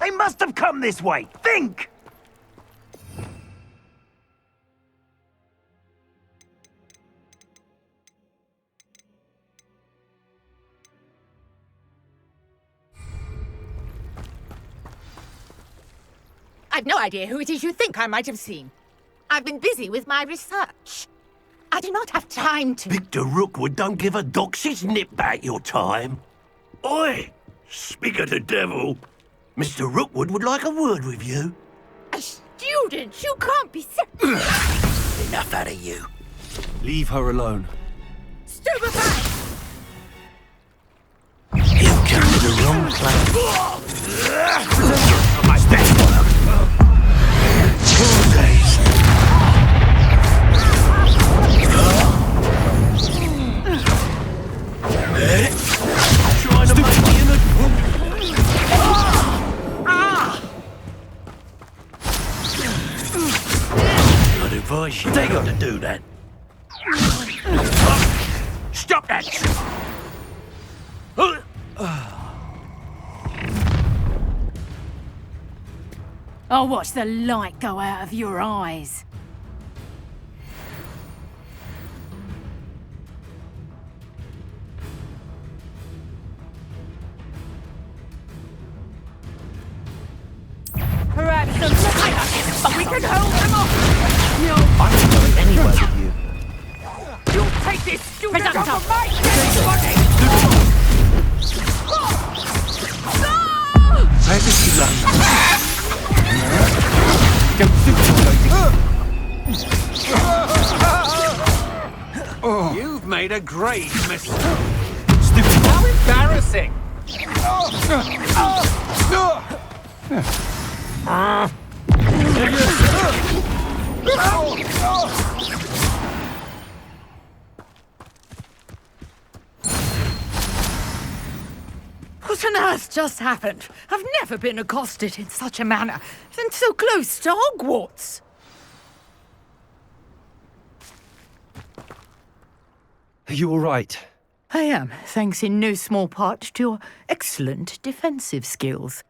They must have come this way. Think! I've no idea who it is you think I might have seen. I've been busy with my research. I do not have time to... Victor Rookwood don't give a doxy's nip back your time. Oi! Speak of the devil. Mr. Rookwood would like a word with you. A student? You can't be Enough out of you. Leave her alone. Stupefy! You've come to the wrong place. My best work. 2 days. Trying to make me I'd advise you. They got to do that. Stop that! I'll watch the light go out of your eyes. Perhaps we can hold them off. I can go anywhere with you. You'll take this student Present off of my dead body! Where did you learn that? Don't do it, You've made a great mistake. How embarrassing! What on earth just happened? I've never been accosted in such a manner, and so close to Hogwarts. Are you all right? I am, thanks in no small part to your excellent defensive skills.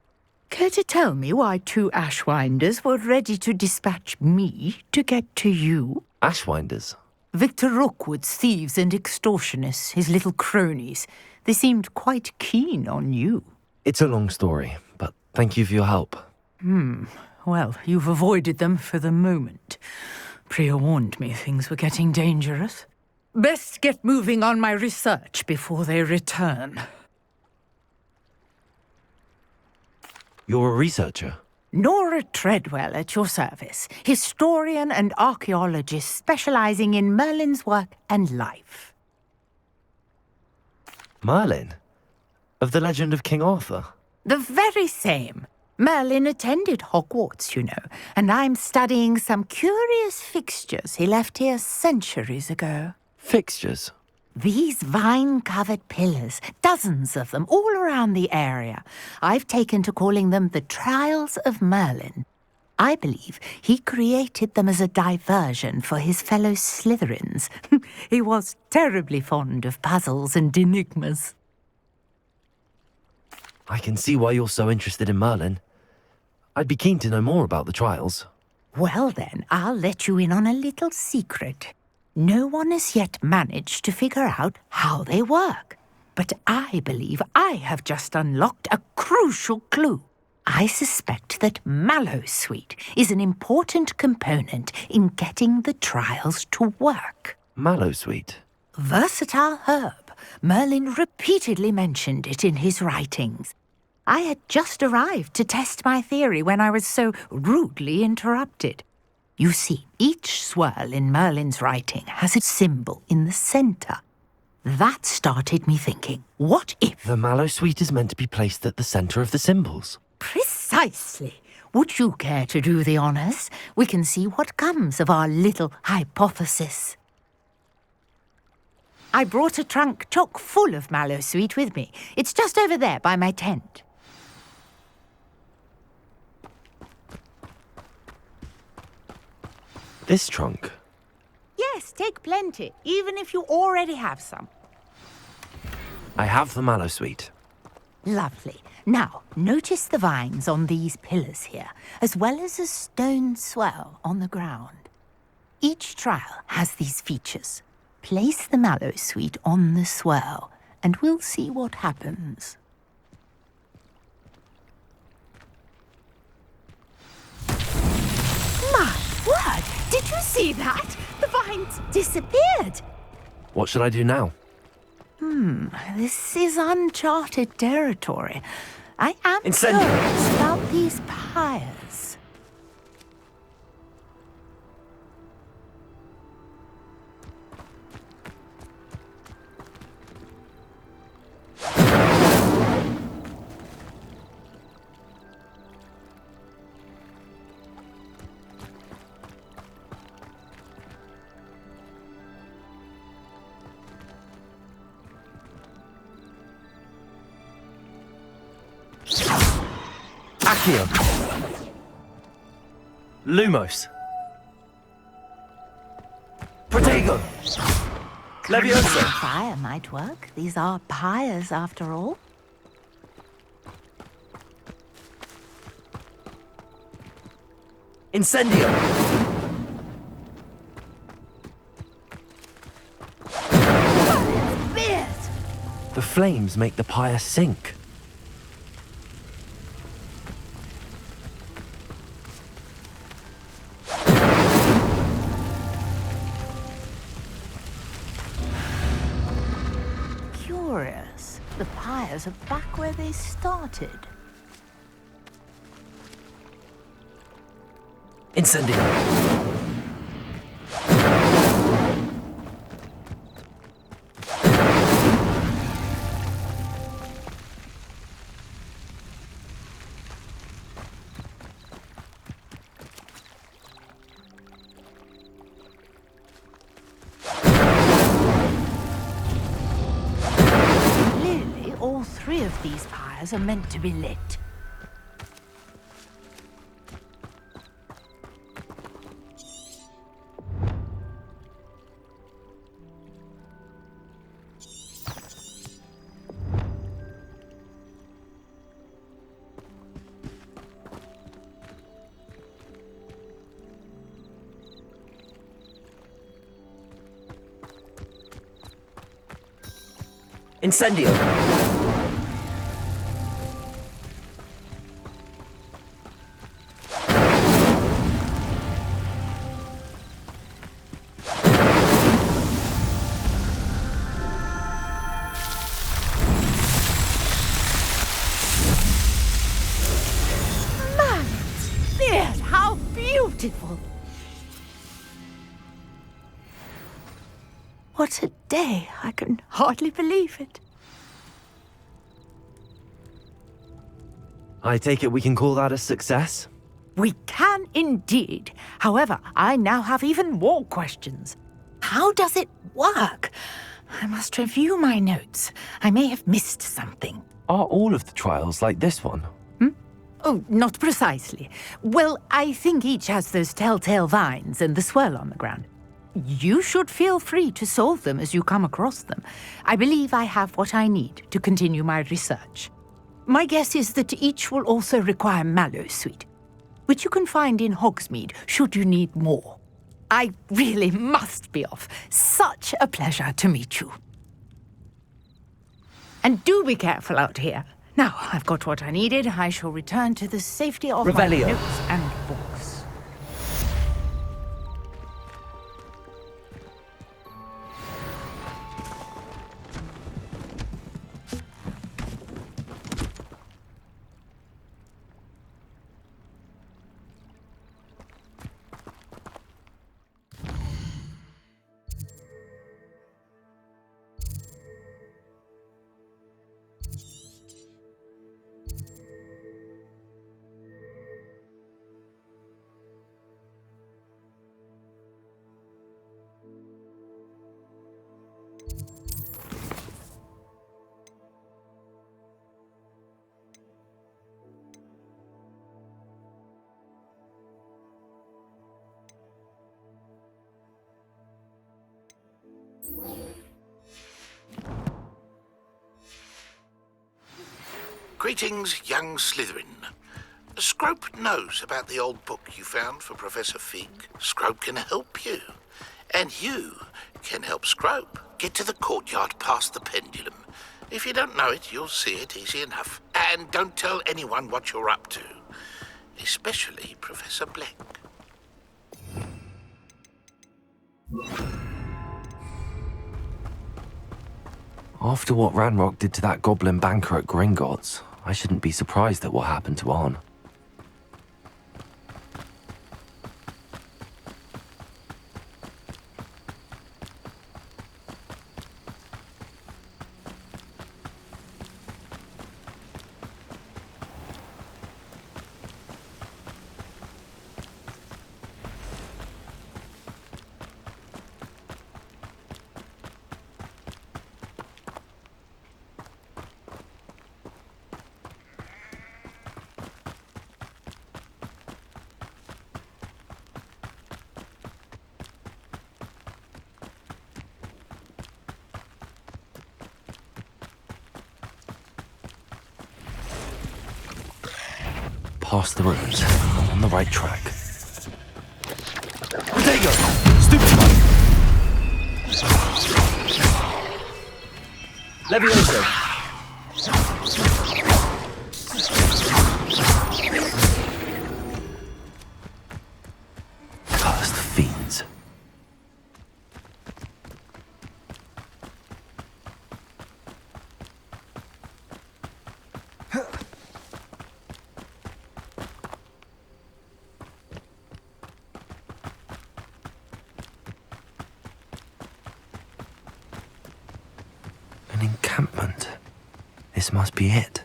Care to tell me why 2 Ashwinders were ready to dispatch me to get to you? Ashwinders? Victor Rookwood's thieves and extortionists, his little cronies. They seemed quite keen on you. It's a long story, but thank you for your help. Well, you've avoided them for the moment. Priya warned me things were getting dangerous. Best get moving on my research before they return. You're a researcher? Nora Treadwell at your service, historian and archaeologist specializing in Merlin's work and life. Merlin? Of the legend of King Arthur? The very same. Merlin attended Hogwarts, you know, and I'm studying some curious fixtures he left here centuries ago. Fixtures? These vine-covered pillars, dozens of them, all around the area. I've taken to calling them the Trials of Merlin. I believe he created them as a diversion for his fellow Slytherins. He was terribly fond of puzzles and enigmas. I can see why you're so interested in Merlin. I'd be keen to know more about the trials. Well then, I'll let you in on a little secret. No one has yet managed to figure out how they work. But I believe I have just unlocked a crucial clue. I suspect that Mallowsweet is an important component in getting the trials to work. Mallowsweet? Versatile herb. Merlin repeatedly mentioned it in his writings. I had just arrived to test my theory when I was so rudely interrupted. You see, each swirl in Merlin's writing has a symbol in the centre. That started me thinking, what if... The Mallowsweet is meant to be placed at the centre of the symbols. Precisely. Would you care to do the honours? We can see what comes of our little hypothesis. I brought a trunk chock full of Mallowsweet with me. It's just over there by my tent. This trunk? Yes, take plenty, even if you already have some. I have the Mallowsweet. Lovely. Now, notice the vines on these pillars here, as well as a stone swell on the ground. Each trial has these features. Place the mallow sweet on the swirl, and we'll see what happens. My word! Did you see that? The vines disappeared! What should I do now? This is uncharted territory. I am Incendio! curious about these pyres. Accio! Lumos! Protego! Leviosa! Fire might work. These are pyres, after all. Incendio! Beard! The flames make the pyre sink. Curious. The pyres are back where they started. Incendio! Clearly, all three of these pyres are meant to be lit. Incendio! Beard, how beautiful! What a day! I can hardly believe it. I take it we can call that a success? We can indeed. However, I now have even more questions. How does it work? I must review my notes. I may have missed something. Are all of the trials like this one? Oh, not precisely. Well, I think each has those telltale vines and the swirl on the ground. You should feel free to solve them as you come across them. I believe I have what I need to continue my research. My guess is that each will also require mallow sweet, which you can find in Hogsmeade should you need more. I really must be off. Such a pleasure to meet you. And do be careful out here. Now, I've got what I needed. I shall return to the safety of Revelio. my notes and books. Greetings, young Slytherin. Scrope knows about the old book you found for Professor Fig. Scrope can help you. And you can help Scrope. Get to the courtyard past the pendulum. If you don't know it, you'll see it easy enough. And don't tell anyone what you're up to. Especially Professor Black. After what Ranrock did to that goblin banker at Gringotts, I shouldn't be surprised at what happened to Arn. Past the ruins. I'm on the right track. There you go! Stupid one! Levioso! Cursed fiends. An encampment. This must be it.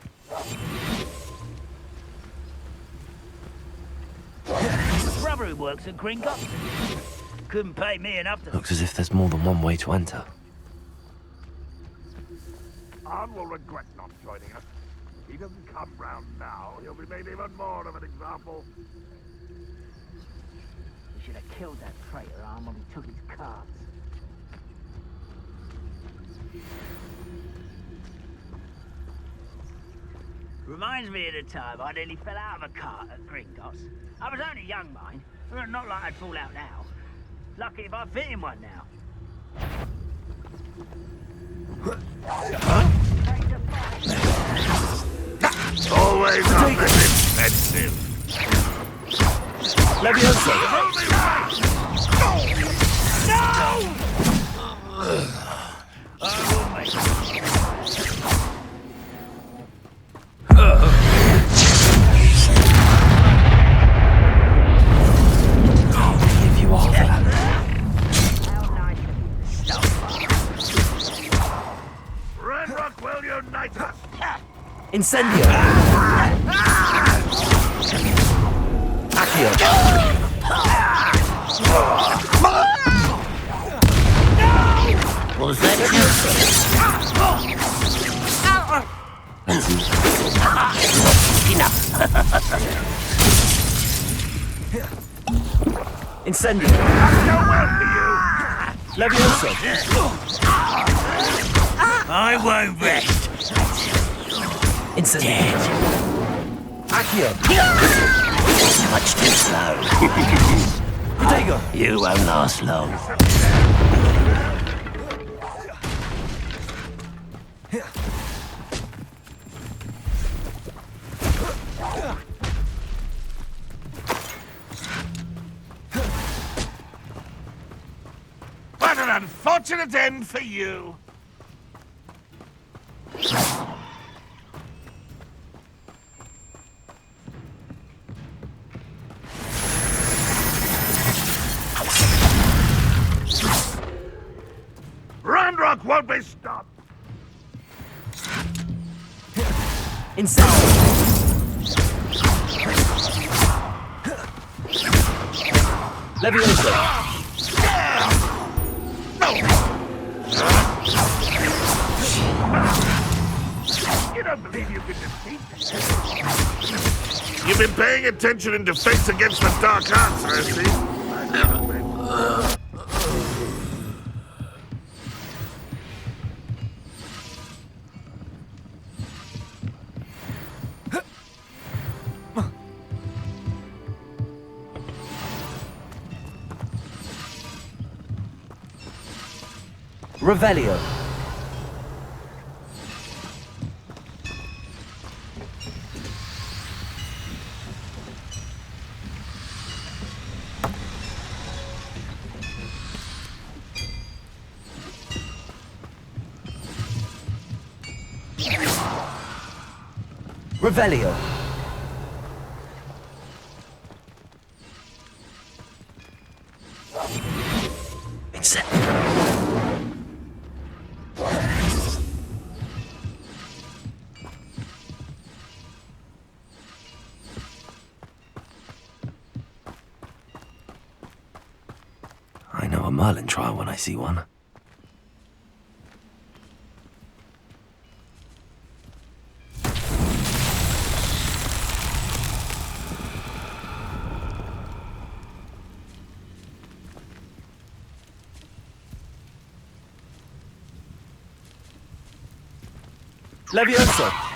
Rubber who works at Gringotts. Couldn't pay me enough to... Looks as if there's more than one way to enter. Arn will regret not joining us. If he doesn't come round now, he'll be made even more of an example. We should have killed that traitor Arn when we took his cards. Reminds me of the time I nearly fell out of a cart at Gringotts. I was only young, mind. Not like I'd fall out now. Lucky if I fit in one now. Always on the defensive. Levioso! Ranrock will unite us. Incendio! Accio! Was that Incendio! No well for you. Levioso! I won't rest. Incendio! Accio! much too slow? Protego! You won't last long. What an unfortunate end for you. Ranrock won't be stopped. Incendio! Levioso! You don't believe you can defeat me? You've been paying attention in defense against the dark arts, I see. Revelio. Revelio. I know a Merlin trial when I see one. Levioso!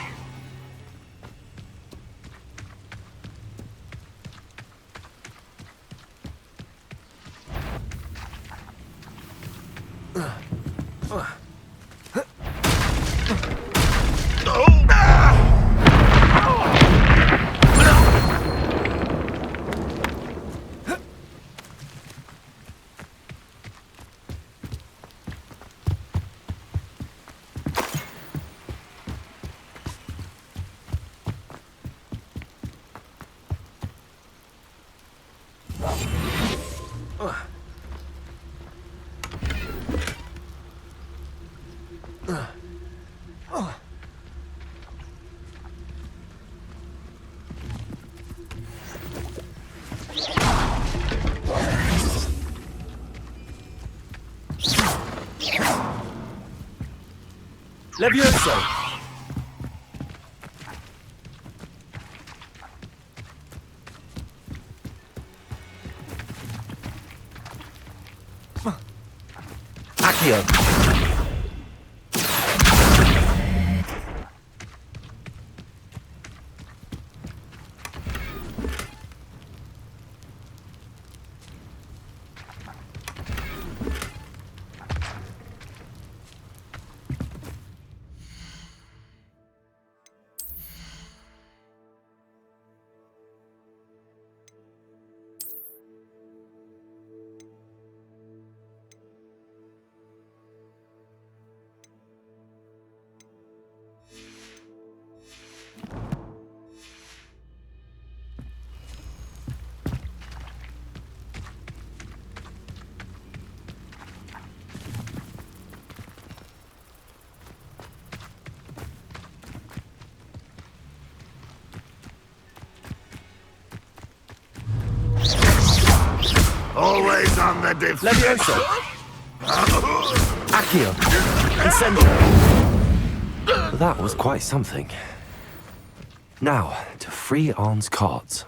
Levioso! Accio! Always on the defense. Levioso! Accio! Incendio! That was quite something. Now, to free Arn's cards.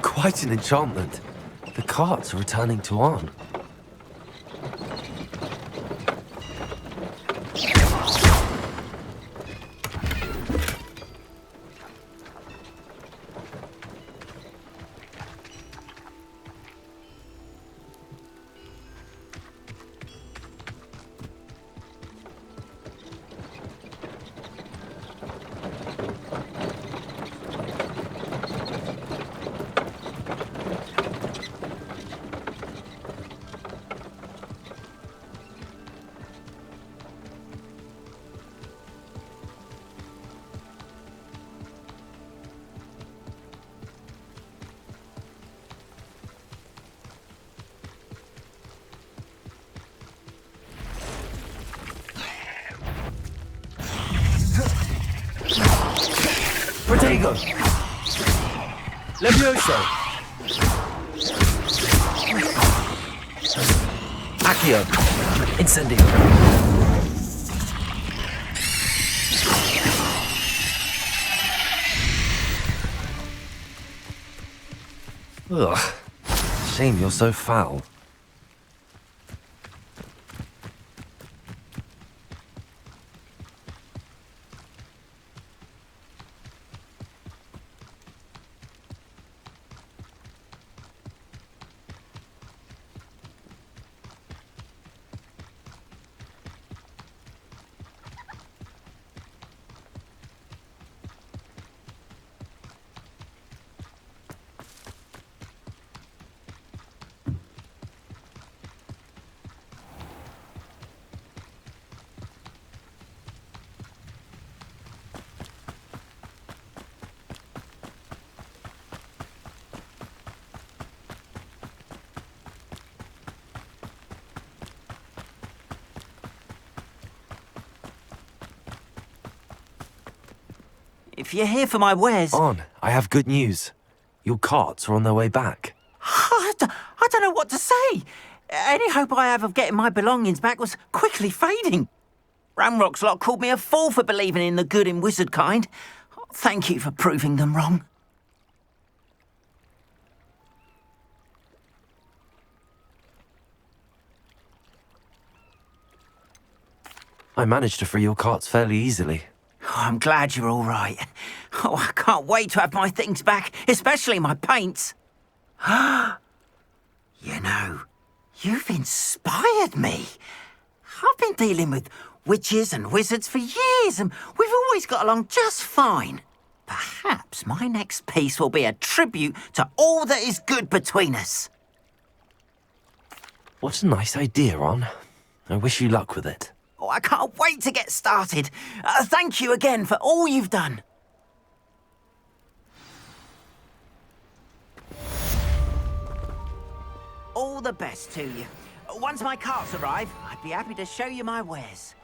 Quite an enchantment. The carts are returning to Arn. Protego! Levioso! Accio! Incendio! Ugh. Shame you're so foul. If you're here for my wares... On, I have good news. Your carts are on their way back. I don't know what to say. Any hope I have of getting my belongings back was quickly fading. Ramrock's lot called me a fool for believing in the good in wizard kind. Thank you for proving them wrong. I managed to free your carts fairly easily. Oh, I'm glad you're all right. Oh, I can't wait to have my things back, especially my paints. You know, you've inspired me. I've been dealing with witches and wizards for years, and we've always got along just fine. Perhaps my next piece will be a tribute to all that is good between us. What a nice idea, Ron. I wish you luck with it. Oh, I can't wait to get started. Thank you again for all you've done. All the best to you. Once my carts arrive, I'd be happy to show you my wares.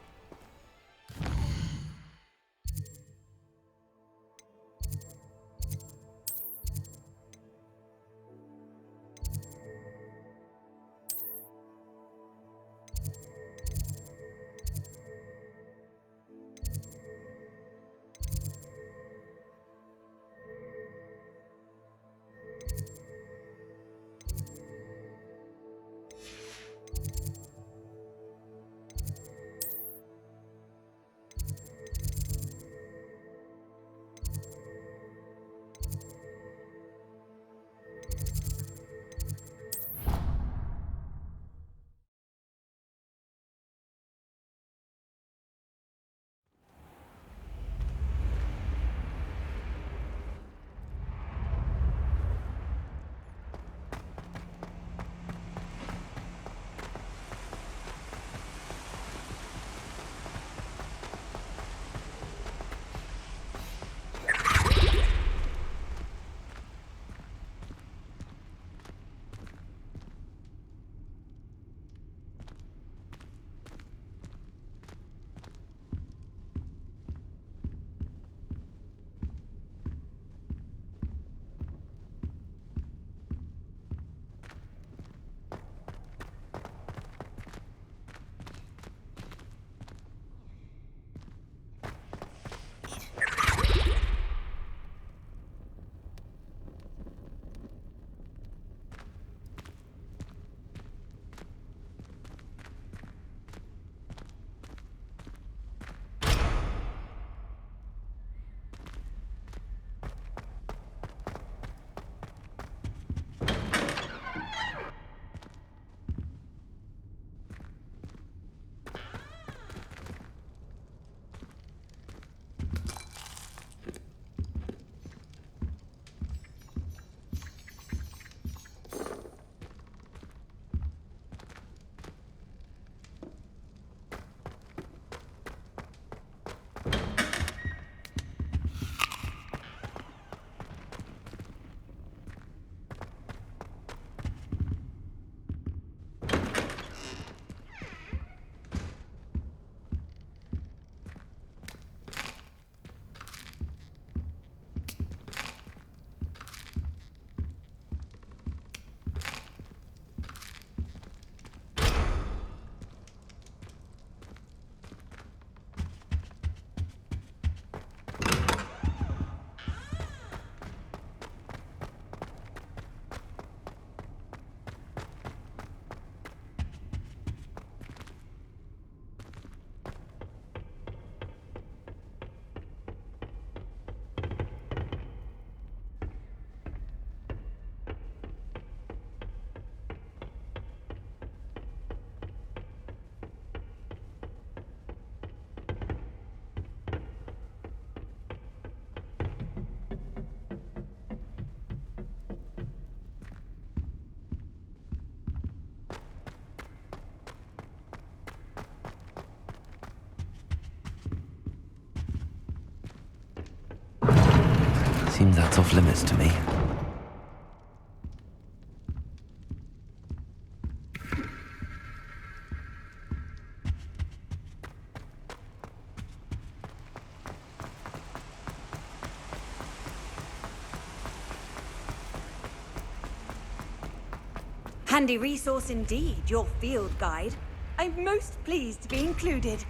Seems that's off limits to me. Handy resource indeed, your field guide. I'm most pleased to be included.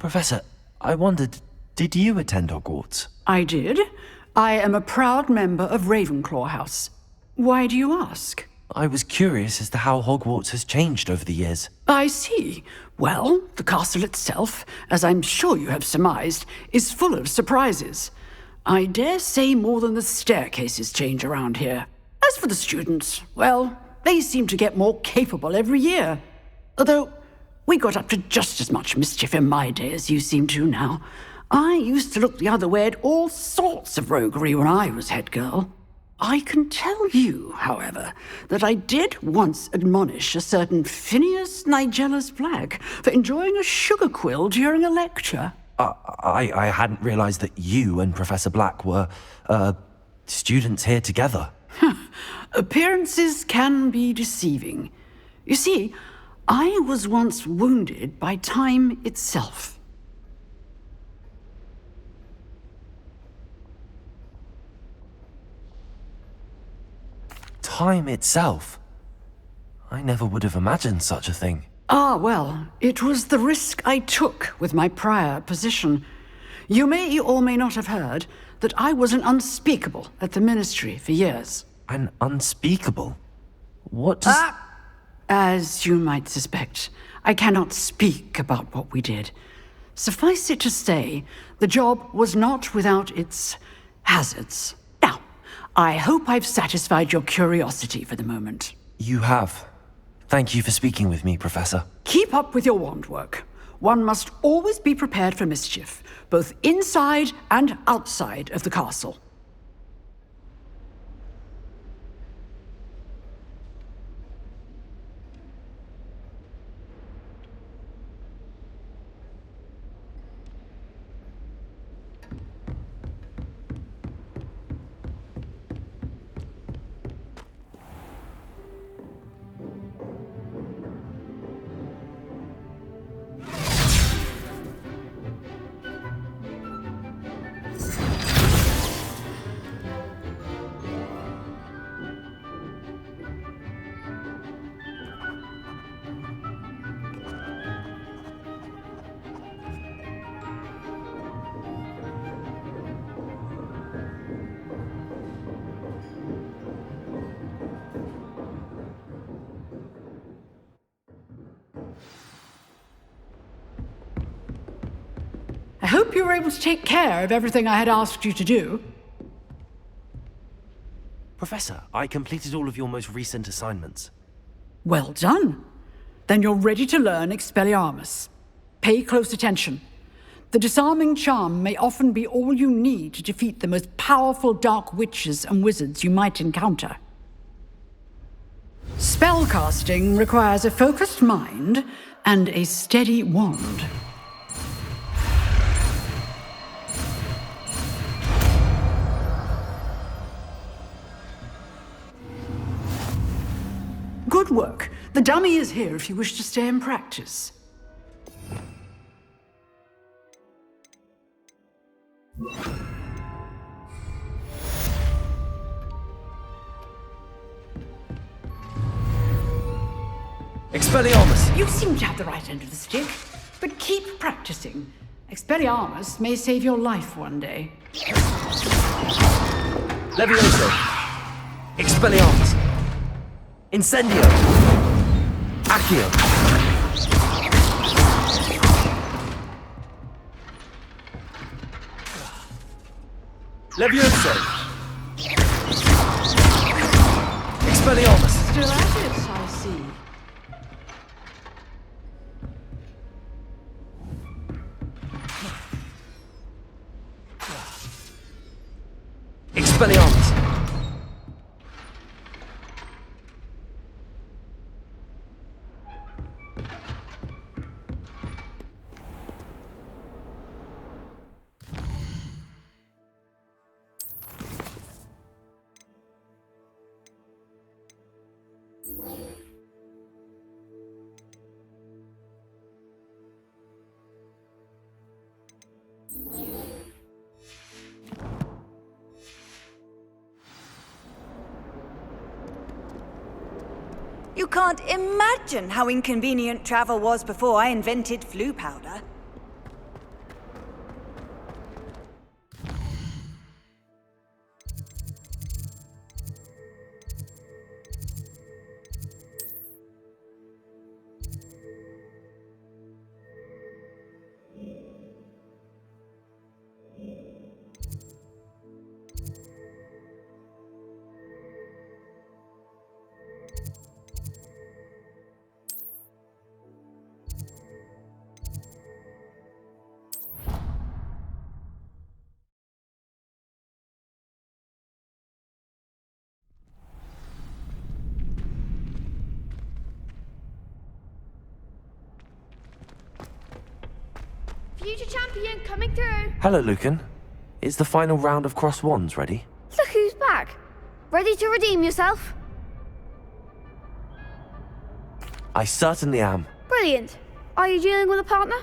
Professor, I wondered, did you attend Hogwarts? I did. I am a proud member of Ravenclaw House. Why do you ask? I was curious as to how Hogwarts has changed over the years. I see. Well, the castle itself, as I'm sure you have surmised, is full of surprises. I dare say more than the staircases change around here. As for the students, well, they seem to get more capable every year. Although, we got up to just as much mischief in my day as you seem to now. I used to look the other way at all sorts of roguery when I was head girl. I can tell you, however, that I did once admonish a certain Phineas Nigellus Black for enjoying a sugar quill during a lecture. I hadn't realized that you and Professor Black were, students here together. Appearances can be deceiving. You see, I was once wounded by time itself. Time itself? I never would have imagined such a thing. Ah, well, it was the risk I took with my prior position. You may or may not have heard that I was an unspeakable at the Ministry for years. An unspeakable? What does... As you might suspect, I cannot speak about what we did. Suffice it to say, the job was not without its hazards. Now, I hope I've satisfied your curiosity for the moment. You have. Thank you for speaking with me, Professor. Keep up with your wand work. One must always be prepared for mischief, both inside and outside of the castle. I hope you were able to take care of everything I had asked you to do. Professor, I completed all of your most recent assignments. Well done. Then you're ready to learn Expelliarmus. Pay close attention. The disarming charm may often be all you need to defeat the most powerful dark witches and wizards you might encounter. Spellcasting requires a focused mind and a steady wand. Good work. The dummy is here if you wish to stay and practice. Expelliarmus! You seem to have the right end of the stick, but keep practicing. Expelliarmus may save your life one day. Levioso! Expelliarmus! Incendio! Accio! Levioso! Expelliarmus! Still at it, I see. Expelliarmus! You can't imagine how inconvenient travel was before I invented flu powder. Future champion coming through. Hello, Lucan. Is the final round of Cross Wands ready? Look who's back. Ready to redeem yourself? I certainly am. Brilliant. Are you dealing with a partner?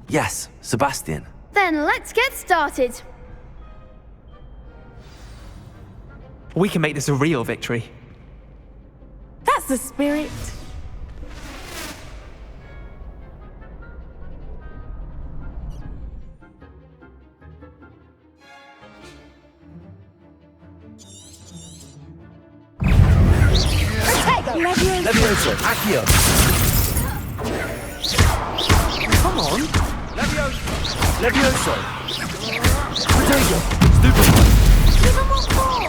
Yes, Sebastian. Then let's get started. We can make this a real victory. That's the spirit. Levioso, Accio. Come on. Levioso. Potato. Stupefy. Give him what for?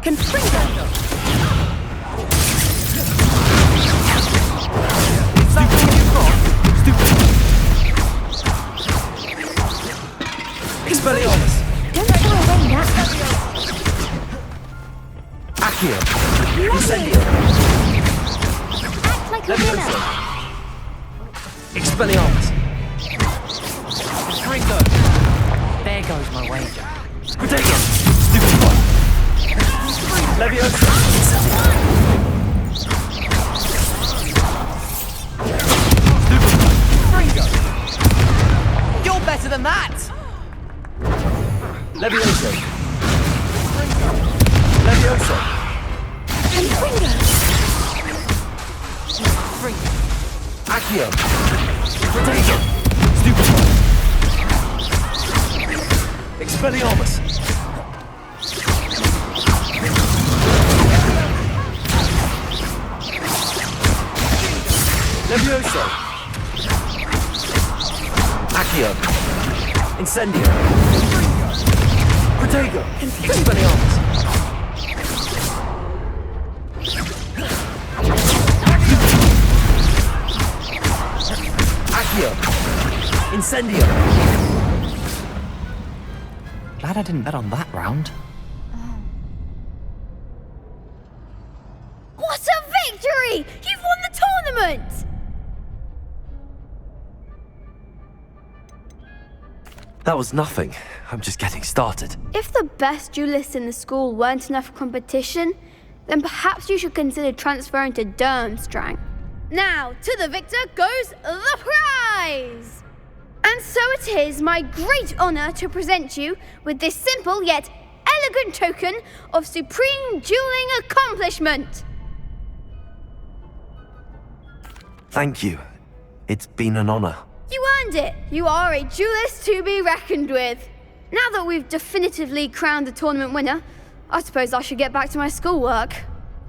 Confringo. Is that all you've got? Stupid. Expelliarmus. Don't throw away that. Accio. Incendio. Act like a winner. Expelliarmus. Ringo. There goes my wager. Potato. Stupefy. Levioso. Ringo. You're better than that. Levioso. Levioso. Ringo. Accio. Potato. Stupefy. Expelliarmus. Levioso. Accio. Incendio. Protego. Expelliarmus. Accio. Incendio. Glad I didn't bet on that round. What a victory! You've won the tournament! That was nothing. I'm just getting started. If the best duelists in the school weren't enough for competition, then perhaps you should consider transferring to Durmstrang. Now, to the victor goes the prize! And so it is my great honor to present you with this simple yet elegant token of supreme dueling accomplishment. Thank you. It's been an honor. You earned it. You are a duelist to be reckoned with. Now that we've definitively crowned the tournament winner, I suppose I should get back to my schoolwork.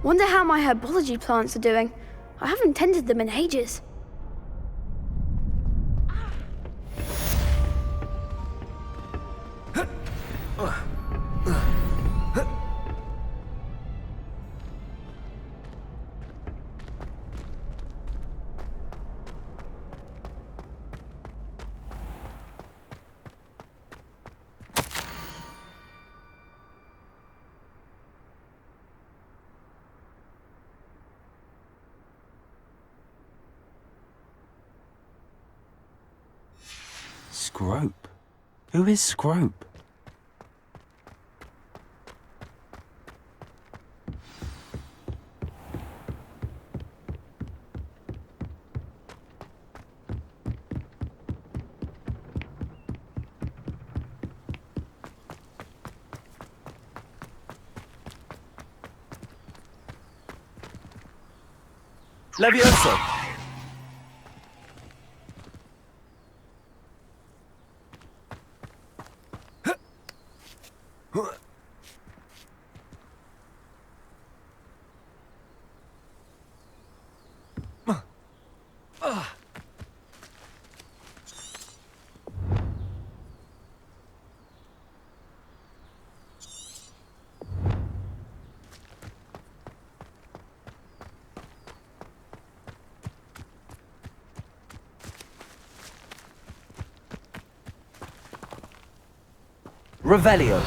Wonder how my herbology plants are doing. I haven't tended them in ages. Scrope? Who is Scrope? Levioso! Revelio.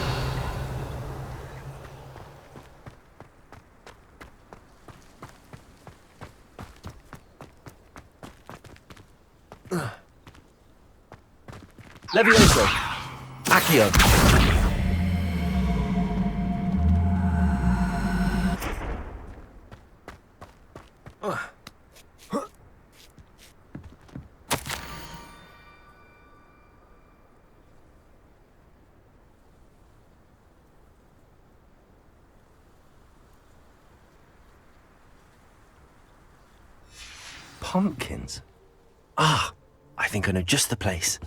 Levioso! Accio! Pumpkins? Ah, I think I know just the place.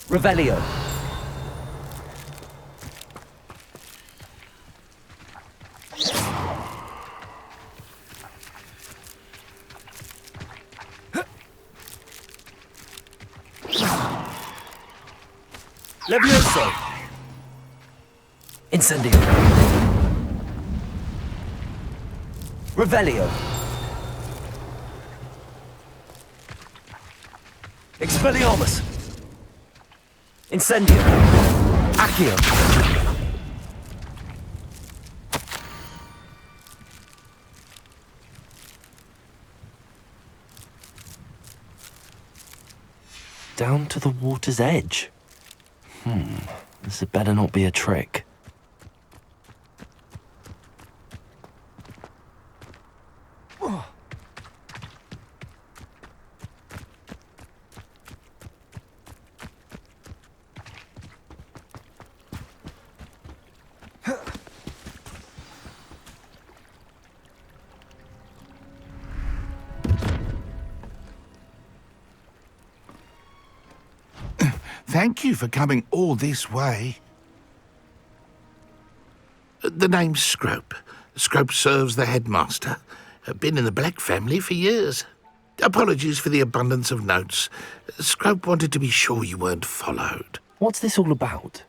Revelio. Levioso. Incendio. Revelio. Expelliarmus. Incendio. Accio. Down to the water's edge. This had better not be a trick. Thank you for coming all this way. The name's Scrope. Scrope serves the headmaster. Been in the Black family for years. Apologies for the abundance of notes. Scrope wanted to be sure you weren't followed. What's this all about?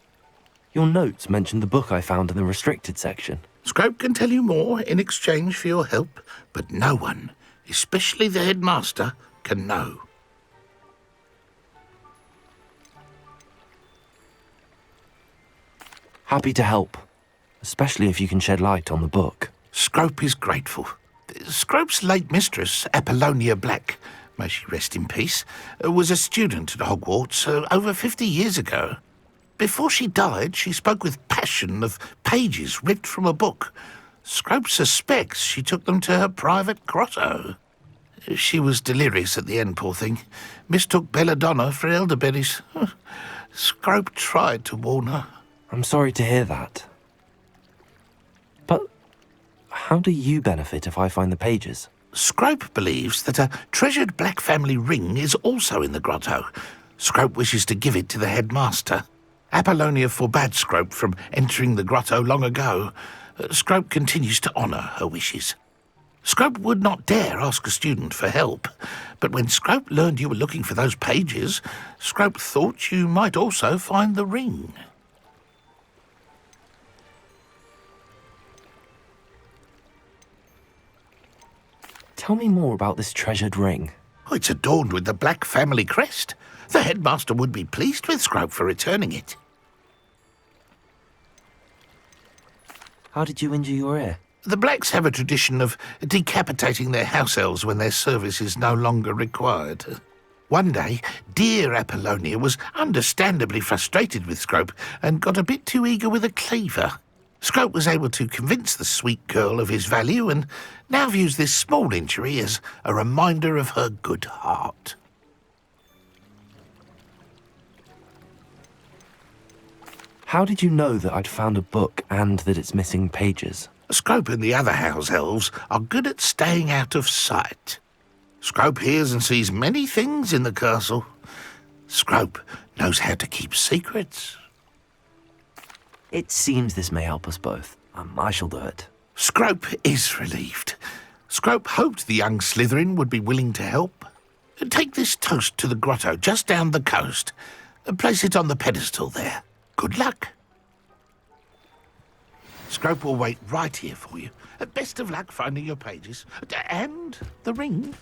Your notes mentioned the book I found in the restricted section. Scrope can tell you more in exchange for your help, but no one, especially the headmaster, can know. Happy to help, especially if you can shed light on the book. Scrope is grateful. Scrope's late mistress, Apollonia Black, may she rest in peace, was a student at Hogwarts over 50 years ago. Before she died, she spoke with passion of pages ripped from a book. Scrope suspects she took them to her private grotto. She was delirious at the end, poor thing. Mistook belladonna for elderberries. Scrope tried to warn her. I'm sorry to hear that. But how do you benefit if I find the pages? Scrope believes that a treasured Black family ring is also in the grotto. Scrope wishes to give it to the headmaster. Apollonia forbade Scrope from entering the grotto long ago. Scrope continues to honour her wishes. Scrope would not dare ask a student for help, but when Scrope learned you were looking for those pages, Scrope thought you might also find the ring. Tell me more about this treasured ring. Oh, it's adorned with the Black family crest. The headmaster would be pleased with Scrope for returning it. How did you injure your ear? The Blacks have a tradition of decapitating their house elves when their service is no longer required. One day, dear Apollonia was understandably frustrated with Scrope and got a bit too eager with a cleaver. Scrope was able to convince the sweet girl of his value and now views this small injury as a reminder of her good heart. How did you know that I'd found a book and that it's missing pages? Scrope and the other house elves are good at staying out of sight. Scrope hears and sees many things in the castle. Scrope knows how to keep secrets. It seems this may help us both. I shall do it. Scrope is relieved. Scrope hoped the young Slytherin would be willing to help. Take this toast to the grotto just down the coast. Place it on the pedestal there. Good luck. Scrope will wait right here for you. Best of luck finding your pages. And the ring.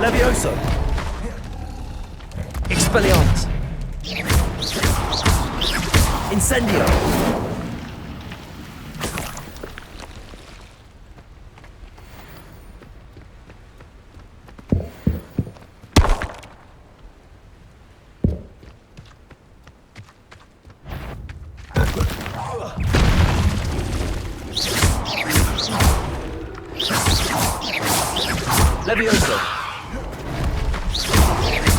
Levioso! Expelliarmus! Incendio! Levioso!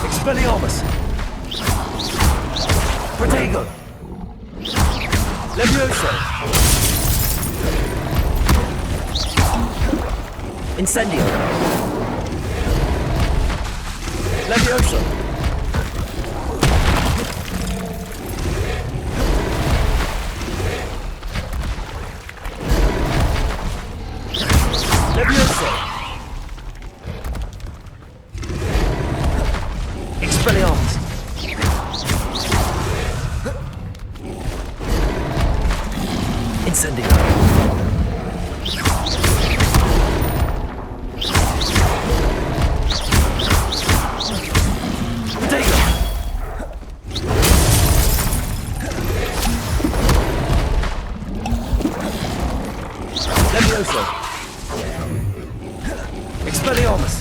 Expelliarmus! Protego! Levioso! Incendio! Levioso! Levioso! Expelliarmus! Incendio! Protego! Levioso! Expelliarmus!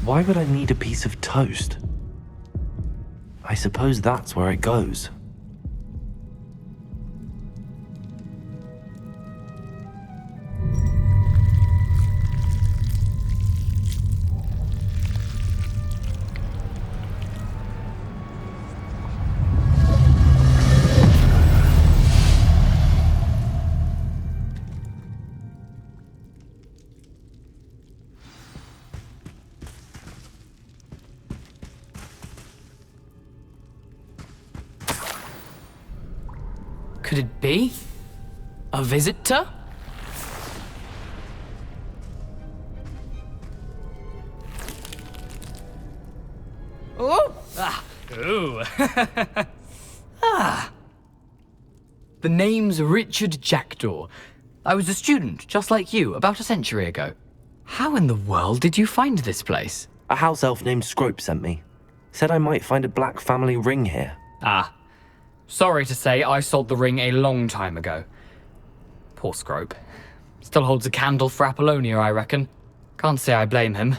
Why would I need a piece of toast? I suppose that's where it goes. Could it be? A visitor? Oh! Ah! Ooh! Ah! The name's Richard Jackdaw. I was a student, just like you, about a century ago. How in the world did you find this place? A house elf named Scrope sent me. Said I might find a black family ring here. Ah. Sorry to say, I sold the ring a long time ago. Poor Scrope. Still holds a candle for Apollonia, I reckon. Can't say I blame him.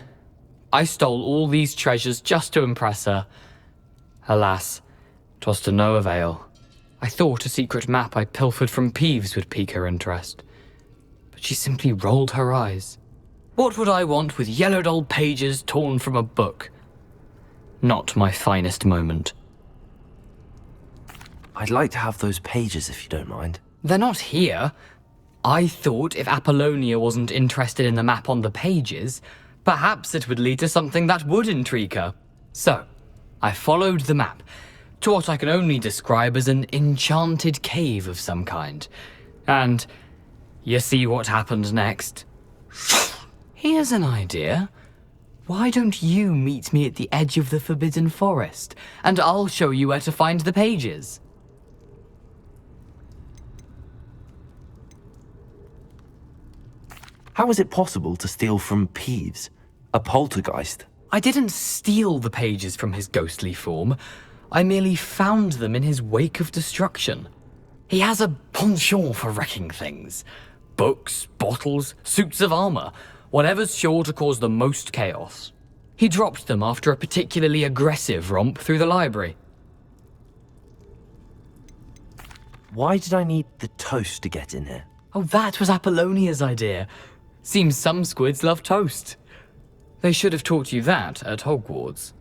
I stole all these treasures just to impress her. Alas, 'twas to no avail. I thought a secret map I pilfered from Peeves would pique her interest. But she simply rolled her eyes. What would I want with yellowed old pages torn from a book? Not my finest moment. I'd like to have those pages if you don't mind. They're not here. I thought if Apollonia wasn't interested in the map on the pages, perhaps it would lead to something that would intrigue her. So, I followed the map to what I can only describe as an enchanted cave of some kind. And you see what happened next. Here's an idea. Why don't you meet me at the edge of the Forbidden Forest, and I'll show you where to find the pages? How is it possible to steal from Peeves, a poltergeist? I didn't steal the pages from his ghostly form. I merely found them in his wake of destruction. He has a penchant for wrecking things. Books, bottles, suits of armor, whatever's sure to cause the most chaos. He dropped them after a particularly aggressive romp through the library. Why did I need the toast to get in here? Oh, that was Apollonia's idea. Seems some squids love toast. They should have taught you that at Hogwarts.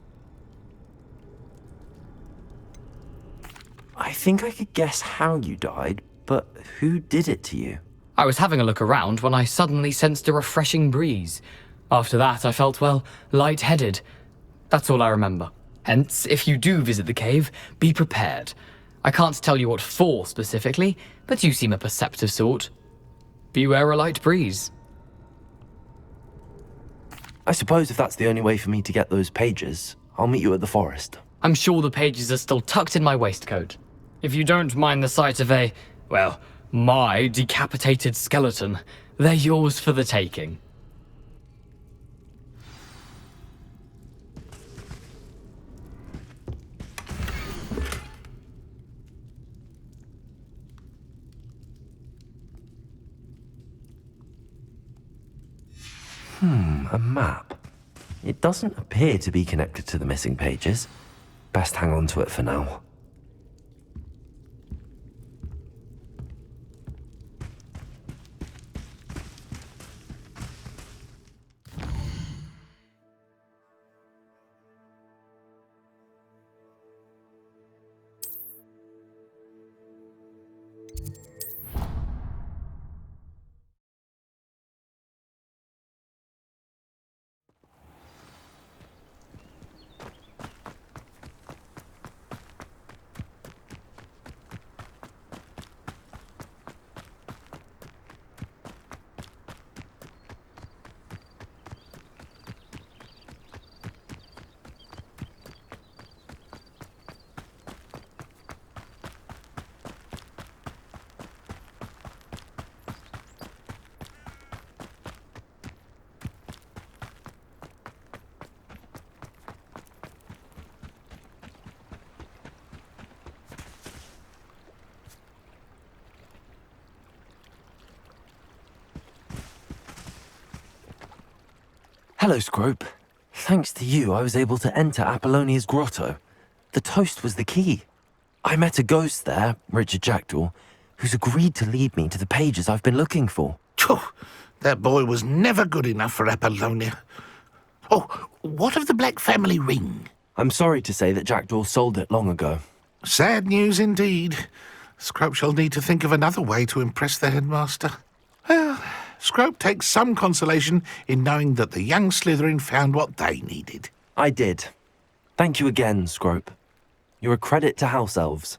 I think I could guess how you died, but who did it to you? I was having a look around when I suddenly sensed a refreshing breeze. After that, I felt, well, lightheaded. That's all I remember. Hence, if you do visit the cave, be prepared. I can't tell you what for specifically, but you seem a perceptive sort. Beware a light breeze. I suppose if that's the only way for me to get those pages, I'll meet you at the forest. I'm sure the pages are still tucked in my waistcoat. If you don't mind the sight of my decapitated skeleton, they're yours for the taking. A map. It doesn't appear to be connected to the missing pages. Best hang on to it for now. Hello, Scrope. Thanks to you, I was able to enter Apollonia's grotto. The toast was the key. I met a ghost there, Richard Jackdaw, who's agreed to lead me to the pages I've been looking for. That boy was never good enough for Apollonia. Oh, what of the Black family ring? I'm sorry to say that Jackdaw sold it long ago. Sad news indeed. Scrope shall need to think of another way to impress the headmaster. Well, Scrope takes some consolation in knowing that the young Slytherin found what they needed. I did. Thank you again, Scrope. You're a credit to House Elves.